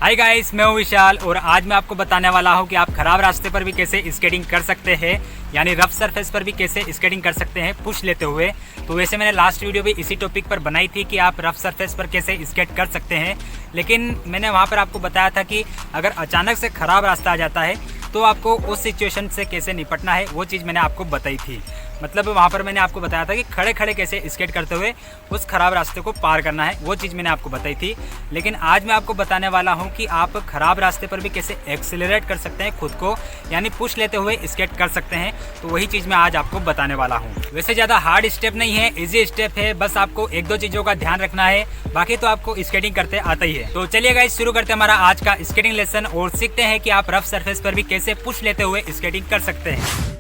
Hi guys, मैं हूँ विशाल और आज मैं आपको बताने वाला हूँ कि आप खराब रास्ते पर भी कैसे स्केटिंग कर सकते हैं, यानी रफ सरफेस पर भी कैसे स्केटिंग कर सकते हैं पुश लेते हुए। तो वैसे मैंने लास्ट वीडियो भी इसी टॉपिक पर बनाई थी कि आप रफ सरफेस पर कैसे स्केट कर सकते हैं, लेकिन मैंने वहाँ पर आपको बताया था कि अगर अचानक से खराब रास्ता आ जाता है तो आपको उस सिचुएशन से कैसे निपटना है, वो चीज़ मैंने आपको बताई थी। मतलब वहाँ पर मैंने आपको बताया था कि खड़े खड़े कैसे स्केट करते हुए उस खराब रास्ते को पार करना है, वो चीज़ मैंने आपको बताई थी। लेकिन आज मैं आपको बताने वाला हूँ कि आप खराब रास्ते पर भी कैसे एक्सेलरेट कर सकते हैं खुद को, यानी पुश लेते हुए स्केट कर सकते हैं। तो वही चीज़ मैं आज आपको बताने वाला हूँ। वैसे ज़्यादा हार्ड स्टेप नहीं है, ईजी स्टेप है, बस आपको एक दो चीज़ों का ध्यान रखना है, बाकी तो आपको स्केटिंग करते आता ही है। तो चलिए गाइस, शुरू करते हैं हमारा आज का स्केटिंग लेसन और सीखते हैं कि आप रफ सरफेस पर भी कैसे पुश लेते हुए स्केटिंग कर सकते हैं।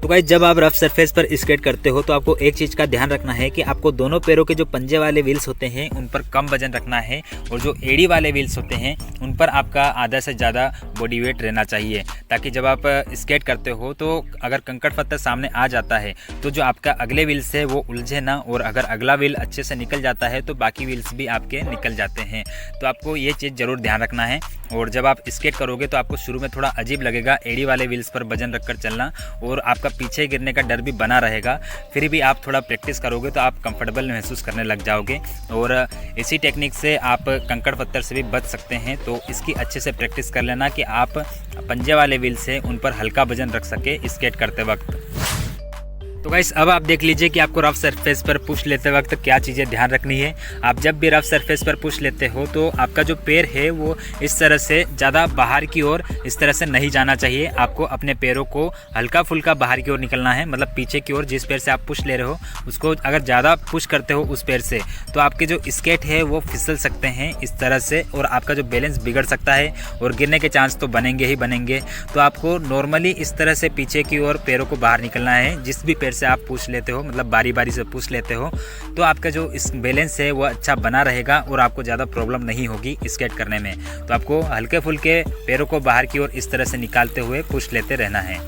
तो गाइस, जब आप रफ सरफेस पर स्केट करते हो तो आपको एक चीज़ का ध्यान रखना है कि आपको दोनों पैरों के जो पंजे वाले व्हील्स होते हैं उन पर कम वजन रखना है, और जो एड़ी वाले व्हील्स होते हैं उन पर आपका आधा से ज़्यादा बॉडी वेट रहना चाहिए, ताकि जब आप स्केट करते हो तो अगर कंकड़ पत्थर सामने आ जाता है तो जो आपका अगले व्हील्स है वो उलझे ना, और अगर अगला व्हील अच्छे से निकल जाता है तो बाकी व्हील्स भी आपके निकल जाते हैं। तो आपको ये चीज़ ज़रूर ध्यान रखना है। और जब आप स्केट करोगे तो आपको शुरू में थोड़ा अजीब लगेगा एड़ी वाले व्हील्स पर वजन रखकर चलना, और आपका पीछे गिरने का डर भी बना रहेगा। फिर भी आप थोड़ा प्रैक्टिस करोगे तो आप कंफर्टेबल महसूस करने लग जाओगे, और इसी टेक्निक से आप कंकड़ पत्थर से भी बच सकते हैं। तो इसकी अच्छे से प्रैक्टिस कर लेना कि आप पंजे वाले व्हील से उन पर हल्का वजन रख सके स्केट करते वक्त। तो गाइस, अब आप देख लीजिए कि आपको रफ सरफेस पर पुश लेते वक्त क्या चीज़ें ध्यान रखनी है। आप जब भी रफ सरफेस पर पुश लेते हो तो आपका जो पैर है वो इस तरह से ज़्यादा बाहर की ओर इस तरह से नहीं जाना चाहिए। आपको अपने पैरों को हल्का फुल्का बाहर की ओर निकलना है, मतलब पीछे की ओर। जिस पैर से आप पुश ले रहे हो उसको अगर ज़्यादा पुश करते हो उस पैर से तो आपके जो स्केट है वो फिसल सकते हैं इस तरह से, और आपका जो बैलेंस बिगड़ सकता है और गिरने के चांस तो बनेंगे ही बनेंगे। तो आपको नॉर्मली इस तरह से पीछे की ओर पैरों को बाहर निकलना है। जिस भी से आप पुश लेते हो, मतलब बारी बारी से पुश लेते हो, तो आपका जो इस बैलेंस है वो अच्छा बना रहेगा और आपको ज़्यादा प्रॉब्लम नहीं होगी स्केट करने में। तो आपको हल्के फुल्के पैरों को बाहर की ओर इस तरह से निकालते हुए पुश लेते रहना है।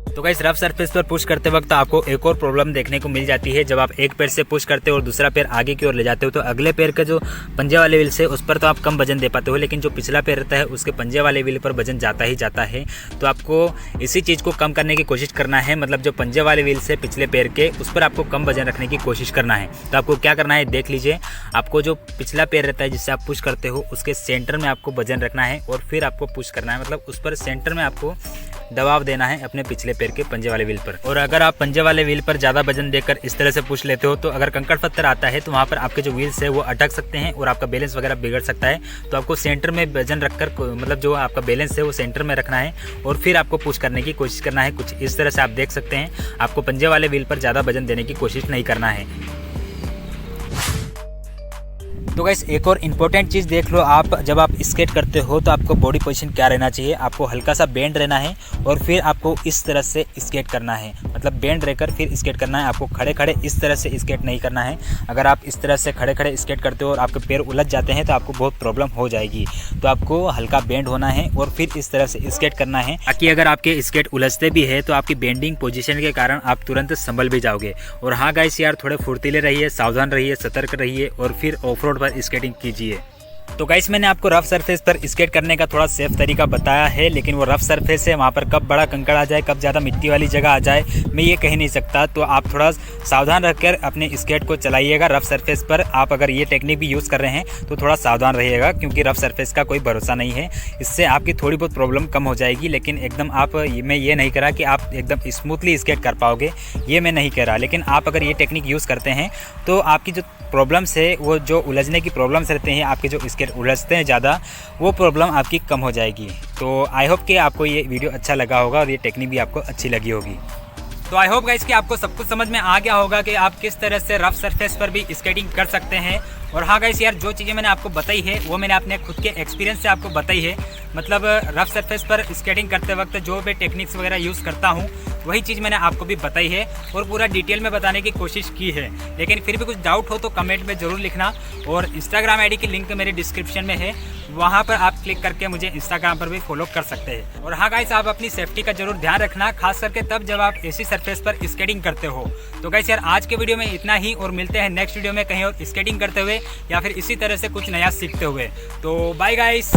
तो गाइस, रफ सरफेस पर पुश करते वक्त आपको एक और प्रॉब्लम देखने को मिल जाती है। जब आप एक पैर से पुश करते हो और दूसरा पैर आगे की ओर ले जाते हो तो अगले पैर का जो पंजे वाले व्हील से उस पर तो आप कम वजन दे पाते हो, लेकिन जो पिछला पैर रहता है उसके पंजे वाले व्हील पर वजन जाता ही जाता है। तो आपको इसी चीज़ को कम करने की कोशिश करना है, मतलब जो पंजे वाले व्हील से पिछले पैर के उस पर आपको कम वजन रखने की कोशिश करना है। तो आपको क्या करना है देख लीजिए। आपको जो पिछला पैर रहता है जिससे आप पुश करते हो उसके सेंटर में आपको वजन रखना है और फिर आपको पुश करना है, मतलब उस पर सेंटर में आपको दबाव देना है अपने पिछले पैर के पंजे वाले व्हील पर। और अगर आप पंजे वाले व्हील पर ज़्यादा वजन देकर इस तरह से पुश लेते हो तो अगर कंकड़ पत्थर आता है तो वहाँ पर आपके जो व्हील्स है वो अटक सकते हैं और आपका बैलेंस वगैरह बिगड़ सकता है। तो आपको सेंटर में वजन रखकर, मतलब जो आपका बैलेंस है वो सेंटर में रखना है और फिर आपको पुश करने की कोशिश करना है। कुछ इस तरह से आप देख सकते हैं। आपको पंजे वाले व्हील पर ज़्यादा वजन देने की कोशिश नहीं करना है। तो गाइस, एक और इम्पोर्टेंट चीज़ देख लो। आप जब आप स्केट करते हो तो आपको बॉडी पोजीशन क्या रहना चाहिए। आपको हल्का सा बेंड रहना है और फिर आपको इस तरह से स्केट करना है, मतलब बेंड रहकर फिर स्केट करना है। आपको खड़े खड़े इस तरह से स्केट नहीं करना है। अगर आप इस तरह से खड़े खड़े स्केट करते हो और आपके पैर उलझ जाते हैं तो आपको बहुत प्रॉब्लम हो जाएगी। तो आपको हल्का बेंड होना है और फिर इस तरह से स्केट करना है, ताकि अगर आपके स्केट उलझते भी है तो आपकी बेंडिंग पोजीशन के कारण आप तुरंत संभल भी जाओगे। और हाँ गाइस यार, थोड़े फुर्तीले रहिए, सावधान रहिए, सतर्क रहिए और फिर ऑफ रोड स्केटिंग कीजिए। तो गाइस, मैंने आपको रफ सरफेस पर स्केट करने का थोड़ा सेफ तरीका बताया है, लेकिन वो रफ सरफेस है, वहाँ पर कब बड़ा कंकड़ आ जाए, कब ज़्यादा मिट्टी वाली जगह आ जाए, मैं ये कह नहीं सकता। तो आप थोड़ा सावधान रखकर अपने स्केट को चलाइएगा रफ सरफेस पर। आप अगर ये टेक्निक भी यूज़ कर रहे हैं तो थोड़ा सावधान रहिएगा, क्योंकि रफ सरफेस का कोई भरोसा नहीं है। इससे आपकी थोड़ी बहुत प्रॉब्लम कम हो जाएगी, लेकिन एकदम मैं ये नहीं कह रहा कि आप एकदम स्मूथली स्केट कर पाओगे, ये मैं नहीं कह रहा। लेकिन आप अगर ये टेक्निक यूज़ करते हैं तो आपकी जो प्रॉब्लम्स है, वो जो उलझने की प्रॉब्लम्स रहते हैं, आपके जो स्केट उलझते हैं ज़्यादा, वो प्रॉब्लम आपकी कम हो जाएगी। तो आई होप कि आपको ये वीडियो अच्छा लगा होगा और ये टेक्निक भी आपको अच्छी लगी होगी। तो आई होप गाइस कि आपको सब कुछ समझ में आ गया होगा कि आप किस तरह से रफ सरफेस पर भी स्केटिंग कर सकते हैं। और हाँ गाइस यार, जो चीज़ें मैंने आपको बताई है वो मैंने अपने खुद के एक्सपीरियंस से आपको बताई है। मतलब रफ सरफेस पर स्केटिंग करते वक्त जो भी टेक्निक्स वगैरह यूज़ करता हूँ वही चीज़ मैंने आपको भी बताई है और पूरा डिटेल में बताने की कोशिश की है। लेकिन फिर भी कुछ डाउट हो तो कमेंट में ज़रूर लिखना। और इंस्टाग्राम आईडी की लिंक मेरे डिस्क्रिप्शन में है, वहाँ पर आप क्लिक करके मुझे इंस्टाग्राम पर भी फॉलो कर सकते हैं। और हाँ गाइस, आप अपनी सेफ्टी का जरूर ध्यान रखना, खास करके तब जब आप ऐसी सरफेस पर स्केटिंग करते हो। तो गाइस यार, आज के वीडियो में इतना ही और मिलते हैं नेक्स्ट वीडियो में कहीं और स्केटिंग करते हुए। या फिर इसी तरह से कुछ नया सीखते हुए। तो बाय गाइस।